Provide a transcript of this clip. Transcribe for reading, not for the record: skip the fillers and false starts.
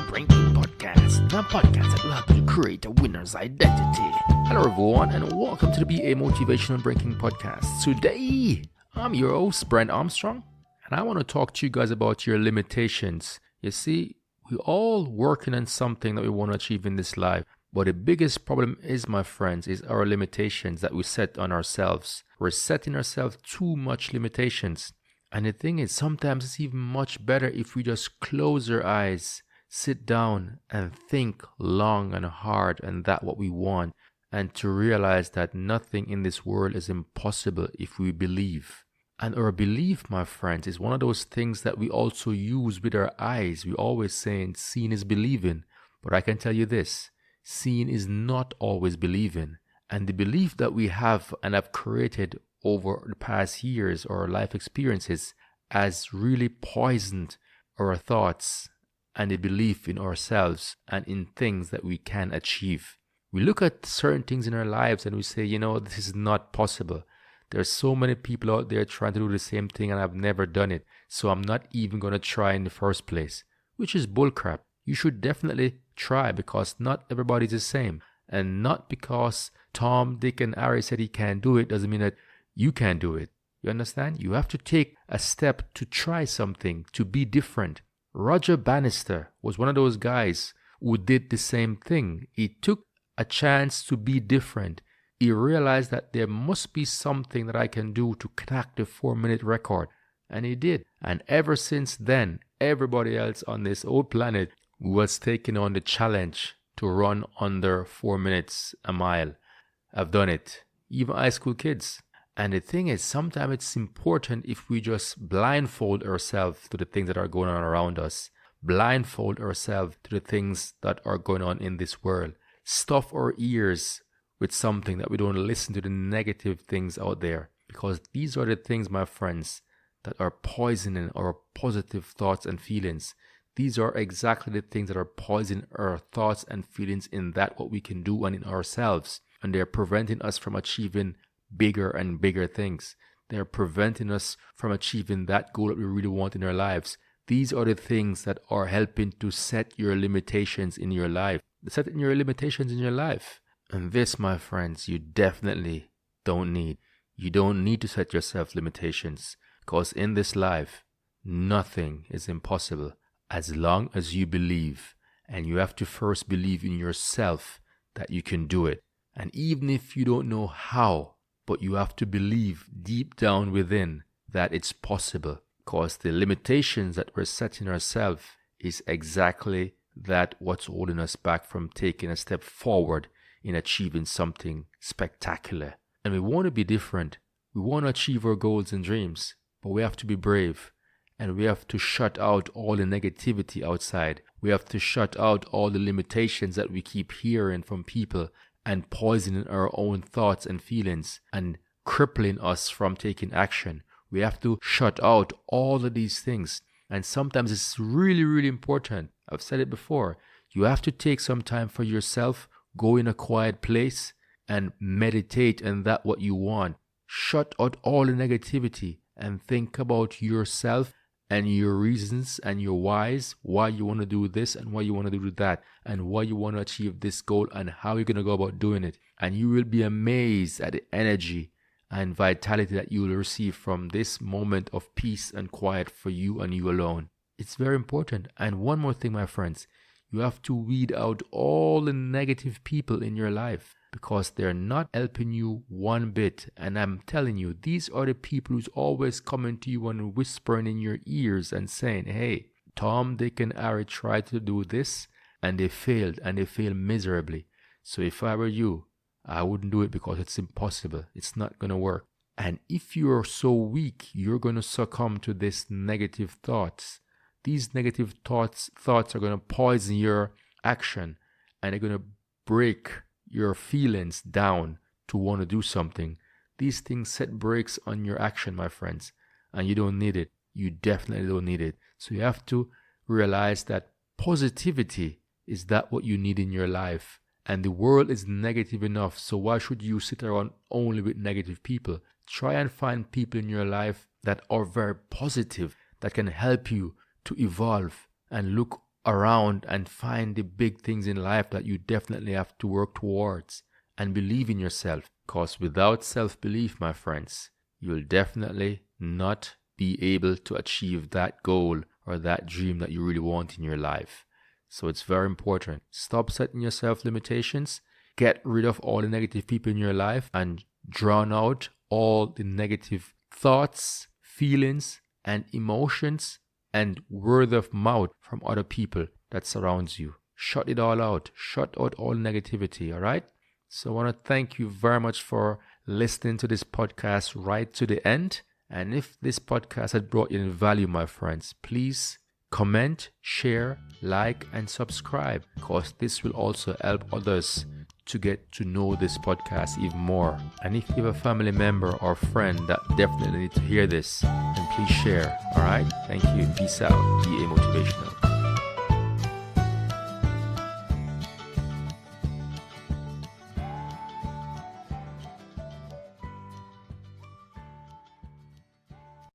Motivational Breaking Podcast, the podcast that will help you create a winner's identity. Hello everyone and welcome to the BA Motivational Breaking Podcast. Today, I'm your host, Brent Armstrong, and I want to talk to you guys about your limitations. You see, we're all working on something that we want to achieve in this life, but the biggest problem is, my friends, is our limitations that we set on ourselves. We're setting ourselves too much limitations. And the thing is, sometimes it's even much better if we just close our eyes, sit down and think long and hard and that what we want, and to realize that nothing in this world is impossible if we believe. And our belief, my friends, is one of those things that we also use with our eyes. We always saying seeing is believing. But I can tell you this, seeing is not always believing. And the belief that we have and have created over the past years or life experiences has really poisoned our thoughts and the belief in ourselves and in things that we can achieve. We look at certain things in our lives and we say, this is not possible. There's so many people out there trying to do the same thing and I've never done it, so I'm not even going to try in the first place, which is bullcrap. You should definitely try because not everybody's the same. And not because Tom, Dick, and Harry said he can't do it doesn't mean that you can do it. You understand? You have to take a step to try something, to be different. Roger Bannister was one of those guys who did the same thing. He took a chance to be different. He realized that there must be something that I can do to crack the 4-minute record. And he did. And ever since then, everybody else on this old planet was taking on the challenge to run under 4 minutes a mile. I've done it. Even high school kids. And the thing is, sometimes it's important if we just blindfold ourselves to the things that are going on around us. Blindfold ourselves to the things that are going on in this world. Stuff our ears with something that we don't listen to the negative things out there. Because these are the things, my friends, that are poisoning our positive thoughts and feelings. These are exactly the things that are poisoning our thoughts and feelings in that what we can do and in ourselves. And they're preventing us from achieving bigger and bigger things. They're preventing us from achieving that goal that we really want in our lives. These are the things that are helping to set your limitations in your life. Setting your limitations in your life. And this, my friends, you definitely don't need. You don't need to set yourself limitations. Because in this life, nothing is impossible as long as you believe. And you have to first believe in yourself that you can do it. And even if you don't know how, but you have to believe deep down within that it's possible, because the limitations that we're setting ourselves is exactly that what's holding us back from taking a step forward in achieving something spectacular. And we want to be different. We want to achieve our goals and dreams, but we have to be brave. And we have to shut out all the negativity outside. We have to shut out all the limitations that we keep hearing from people and poisoning our own thoughts and feelings and crippling us from taking action. We have to shut out all of these things. And sometimes it's really, really important. I've said it before. You have to take some time for yourself, go in a quiet place and meditate on that what you want. Shut out all the negativity and think about yourself and your reasons and your whys, why you want to do this and why you want to do that, and why you want to achieve this goal and how you're going to go about doing it. And you will be amazed at the energy and vitality that you will receive from this moment of peace and quiet for you and you alone. It's very important. And one more thing, my friends, you have to weed out all the negative people in your life, because they're not helping you one bit. And I'm telling you, these are the people who's always coming to you and whispering in your ears and saying, hey, Tom, Dick, and Harry tried to do this and they failed miserably. So if I were you, I wouldn't do it because it's impossible. It's not going to work. And if you're so weak, you're going to succumb to these negative thoughts. These negative thoughts are going to poison your action and they're going to break your feelings down to want to do something. These things set brakes on your action, my friends, and you don't need it. You definitely don't need it. So you have to realize that positivity is that what you need in your life. And the world is negative enough, so why should you sit around only with negative people? Try and find people in your life that are very positive, that can help you to evolve and look around and find the big things in life that you definitely have to work towards, and believe in yourself. Because without self-belief, my friends, you'll definitely not be able to achieve that goal or that dream that you really want in your life. So it's very important. Stop setting yourself limitations. Get rid of all the negative people in your life and drown out all the negative thoughts, feelings, and emotions and word of mouth from other people that surrounds you. Shut it all out. Shut out all negativity, all right? So I want to thank you very much for listening to this podcast right to the end. And if this podcast had brought you in value, my friends, please comment, share, like, and subscribe, because this will also help others to get to know this podcast even more. And if you have a family member or friend that definitely need to hear this, then please share. All right? Thank you. Peace out. Be motivational.